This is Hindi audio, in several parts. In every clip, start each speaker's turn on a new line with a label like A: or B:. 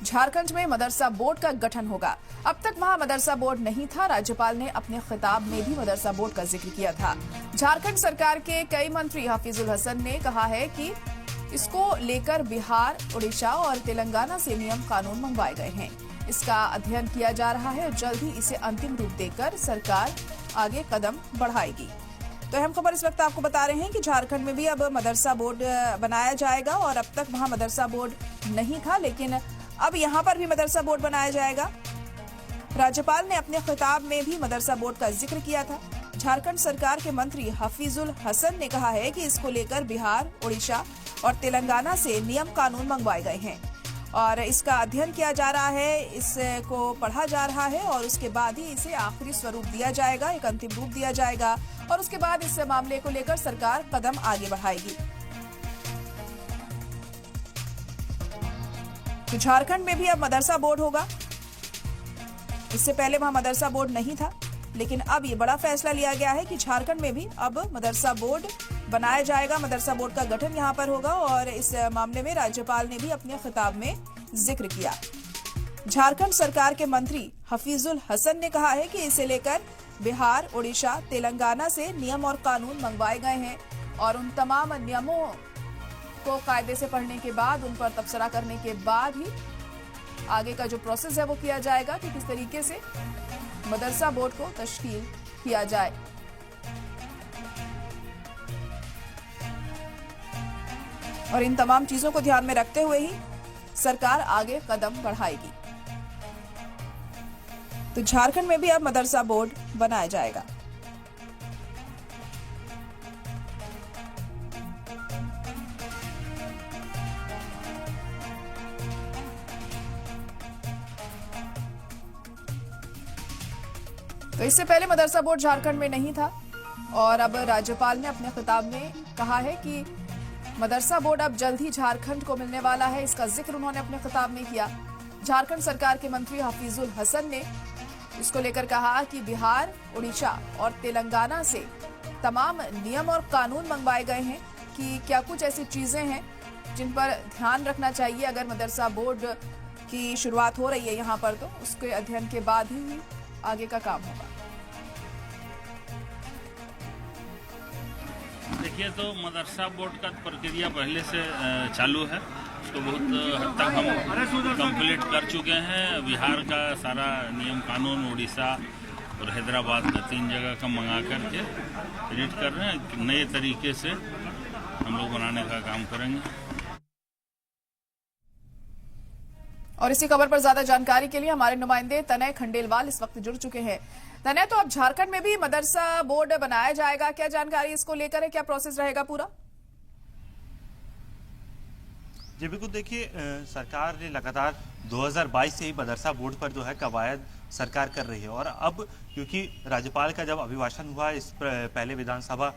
A: झारखंड में मदरसा बोर्ड का गठन होगा। अब तक वहां मदरसा बोर्ड नहीं था। राज्यपाल ने अपने खिताब में भी मदरसा बोर्ड का जिक्र किया था। झारखंड सरकार के कई मंत्री हफीजुल हसन ने कहा है कि इसको लेकर बिहार, उड़ीसा और तेलंगाना से नियम कानून मंगवाए गए हैं। इसका अध्ययन किया जा रहा है और जल्द ही इसे अंतिम रूप देकर सरकार आगे कदम बढ़ाएगी। तो अहम खबर इस वक्त आपको बता रहे हैं कि झारखंड में भी अब मदरसा बोर्ड बनाया जाएगा और अब तक वहां मदरसा बोर्ड नहीं था, लेकिन अब यहां पर भी मदरसा बोर्ड बनाया जाएगा। राज्यपाल ने अपने खिताब में भी मदरसा बोर्ड का जिक्र किया था। झारखंड सरकार के मंत्री हफीजुल हसन ने कहा है कि इसको लेकर बिहार, उड़ीसा और तेलंगाना से नियम कानून मंगवाए गए हैं और इसका अध्ययन किया जा रहा है, इसको पढ़ा जा रहा है और उसके बाद ही इसे आखिरी स्वरूप दिया जाएगा, एक अंतिम रूप दिया जाएगा और उसके बाद इस मामले को लेकर सरकार कदम आगे बढ़ाएगी। तो झारखंड में भी अब मदरसा बोर्ड होगा। इससे पहले वहां मदरसा बोर्ड नहीं था, लेकिन अब ये बड़ा फैसला लिया गया है कि झारखंड में भी अब मदरसा बोर्ड बनाया जाएगा। मदरसा बोर्ड का गठन यहां पर होगा और इस मामले में राज्यपाल ने भी अपने खिताब में जिक्र किया। झारखंड सरकार के मंत्री हफीजुल हसन ने कहा है कि इसे लेकर बिहार, उड़ीसा, तेलंगाना से नियम और कानून मंगवाए गए हैं और उन तमाम नियमों को कायदे से पढ़ने के बाद, उन पर तबसरा करने के बाद ही आगे का जो प्रोसेस है वो किया जाएगा कि किस तरीके से मदरसा बोर्ड को तश्कील किया जाए। और इन तमाम चीजों को ध्यान में रखते हुए ही सरकार आगे कदम बढ़ाएगी। तो झारखंड में भी अब मदरसा बोर्ड बनाया जाएगा। तो इससे पहले मदरसा बोर्ड झारखंड में नहीं था और अब राज्यपाल ने अपने खिताब में कहा है कि मदरसा बोर्ड अब जल्द ही झारखंड को मिलने वाला है। इसका जिक्र उन्होंने अपने खिताब में किया। झारखंड सरकार के मंत्री हफीजुल हसन ने इसको लेकर कहा कि बिहार, उड़ीसा और तेलंगाना से तमाम नियम और कानून मंगवाए गए हैं कि क्या कुछ ऐसी चीजें हैं जिन पर ध्यान रखना चाहिए अगर मदरसा बोर्ड की शुरुआत हो रही है यहाँ पर, तो उसके अध्ययन के बाद ही आगे का काम होगा।
B: देखिए, तो मदरसा बोर्ड का प्रक्रिया पहले से चालू है। उसको बहुत हद तक हम कंप्लीट कर चुके हैं। बिहार का सारा नियम कानून, उड़ीसा और हैदराबाद का 3 जगह का मंगा करके एडिट कर रहे हैं। नए तरीके से हम लोग बनाने का काम करेंगे।
A: और इसी खबर पर ज्यादा जानकारी के लिए हमारे नुमाइंदे तनय खंडेलवाल इस वक्त जुड़ चुके हैं। तनय, तो अब झारखंड में भी मदरसा बोर्ड बनाया जाएगा, क्या जानकारी इसको लेकर है, क्या प्रोसेस रहेगा पूरा?
C: जी बिल्कुल, देखिए सरकार ने लगातार 2022 से ही मदरसा बोर्ड पर जो है कवायद सरकार कर रही है और अब क्योंकि राज्यपाल का जब अभिभाषण हुआ इस पहले विधानसभा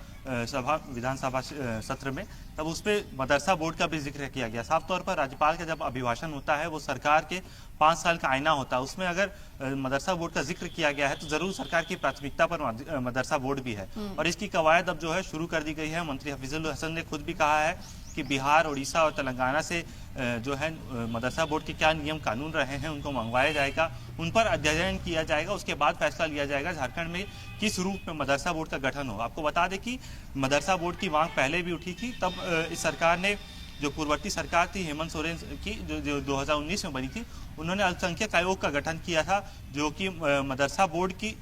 C: सत्र में, तब उस पर मदरसा बोर्ड का भी जिक्र किया गया। साफ तौर पर राज्यपाल का जब अभिभाषण होता है वो सरकार के 5 साल का आईना होता है, उसमें अगर मदरसा बोर्ड का जिक्र किया गया है तो जरूर सरकार की प्राथमिकता पर मदरसा बोर्ड भी है और इसकी कवायद अब जो है शुरू कर दी गई है। मंत्री हफीजुल हसन ने खुद भी कहा है कि बिहार, उड़ीसा और तेलंगाना से जो है मदरसा बोर्ड के क्या नियम कानून रहे हैं उनको मंगवाया जाएगा, उन पर अध्ययन किया जाएगा, उसके बाद फैसला लिया जाएगा झारखंड में किस रूप में मदरसा बोर्ड का गठन हो। आपको बता दें कि मदरसा बोर्ड की मांग पहले भी उठी थी, तब इस सरकार ने, जो पूर्ववर्ती सरकार थी हेमंत सोरेन की, जो 2019 में बनी थी, उन्होंने अल्पसंख्यक आयोग का गठन किया था जो कि मदरसा बोर्ड की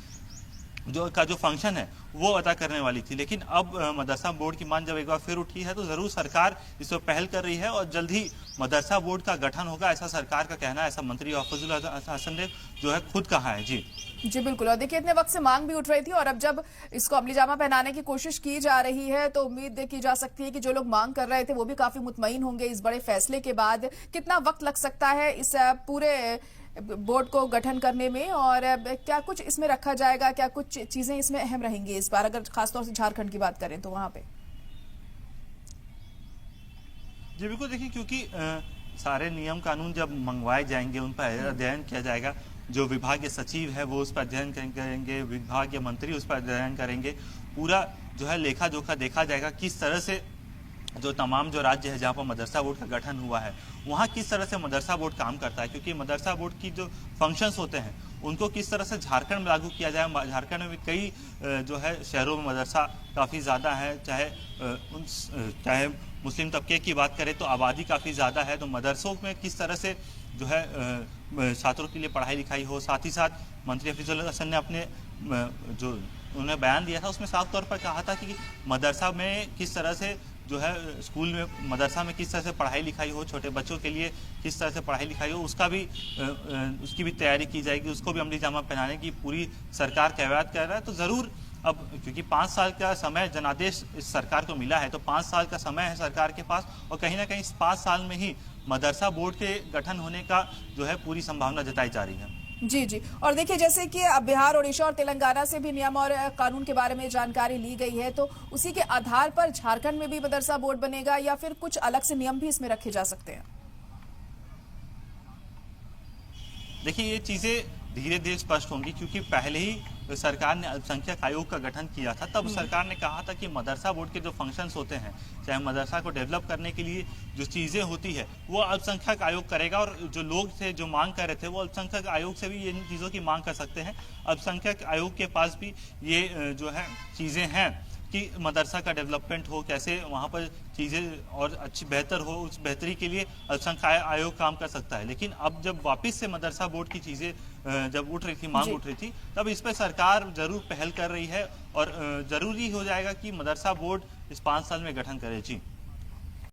C: जो फंक्शन है वो अदा करने वाली थी। लेकिन अब मदरसा बोर्ड की मांग जब एक बार फिर उठी है तो जरूर सरकार इस पर पहल कर रही है और जल्द ही मदरसा बोर्ड का गठन होगा, ऐसा सरकार का कहना है। ऐसा मंत्री हफीजुल हसन ने जो है खुद कहा है। जी
A: बिल्कुल। और देखिए, इतने वक्त से मांग भी उठ रही थी और अब जब इसको अमली जामा पहनाने की कोशिश की जा रही है तो उम्मीद की जा सकती है कि जो लोग मांग कर रहे थे वो भी काफी मुतमईन होंगे इस बड़े फैसले के बाद। कितना वक्त लग सकता है इस पूरे बोर्ड को गठन करने में और क्या कुछ इसमें रखा जाएगा, क्या कुछ चीजें इसमें अहम रहेंगी इस बार, अगर खासतौर से झारखंड की बात करें तो वहां पे?
C: जी बिल्कुल, देखिए क्योंकि सारे नियम कानून जब मंगवाए जाएंगे उन पर अध्ययन किया जाएगा। जो विभागीय सचिव है वो उस पर अध्ययन करेंगे, विभागीय मंत्री उस पर अध्ययन करेंगे, पूरा जो है लेखा जोखा देखा जाएगा किस तरह से जो तमाम जो राज्य है जहाँ पर मदरसा बोर्ड का गठन हुआ है वहाँ किस तरह से मदरसा बोर्ड काम करता है, क्योंकि मदरसा बोर्ड की जो फंक्शंस होते हैं उनको किस तरह से झारखंड में लागू किया जाए। झारखंड में भी कई जो है शहरों में मदरसा काफ़ी ज़्यादा है, चाहे मुस्लिम तबके की बात करें तो आबादी काफ़ी ज़्यादा है, तो मदरसों में किस तरह से जो है छात्रों के लिए पढ़ाई लिखाई हो। साथ ही साथ मंत्री हफीजुल हसन ने अपने जो उन्होंने बयान दिया था उसमें साफ तौर पर कहा था कि मदरसा में किस तरह से जो है स्कूल में मदरसा में किस तरह से पढ़ाई लिखाई हो, छोटे बच्चों के लिए किस तरह से पढ़ाई लिखाई हो, उसकी भी तैयारी की जाएगी, उसको भी अमली जामा पहनाने की पूरी सरकार कवायद कर रहा है। तो ज़रूर अब क्योंकि 5 साल का समय जनादेश इस सरकार को मिला है, तो 5 साल का समय है सरकार के पास, और कहीं ना कहीं इस 5 साल में ही मदरसा बोर्ड के गठन होने का जो है पूरी संभावना जताई जा रही है।
A: जी जी। और देखिए, जैसे कि अब बिहार, ओडिशा और तेलंगाना से भी नियम और कानून के बारे में जानकारी ली गई है, तो उसी के आधार पर झारखंड में भी मदरसा बोर्ड बनेगा या फिर कुछ अलग से नियम भी इसमें रखे जा सकते हैं?
C: देखिए, ये चीज़ें धीरे धीरे स्पष्ट होंगी, क्योंकि पहले ही सरकार ने अल्पसंख्यक आयोग का गठन किया था। तब सरकार ने कहा था कि मदरसा बोर्ड के जो फंक्शंस होते हैं, चाहे मदरसा को डेवलप करने के लिए जो चीज़ें होती है वो अल्पसंख्यक आयोग करेगा, और जो लोग थे जो मांग कर रहे थे वो अल्पसंख्यक आयोग से भी इन चीज़ों की मांग कर सकते हैं। अल्पसंख्यक आयोग के पास भी ये जो है चीज़ें हैं कि मदरसा का डेवलपमेंट हो, कैसे वहाँ पर चीज़ें और अच्छी बेहतर हो, उस बेहतरी के लिए अल्पसंख्यक आयोग काम कर सकता है। लेकिन अब जब वापस से मदरसा बोर्ड की चीज़ें जब उठ रही थी, मांग उठ रही थी, तब इस पर सरकार जरूर पहल कर रही है और जरूरी हो जाएगा कि मदरसा बोर्ड इस 5 साल में गठन करे। जी।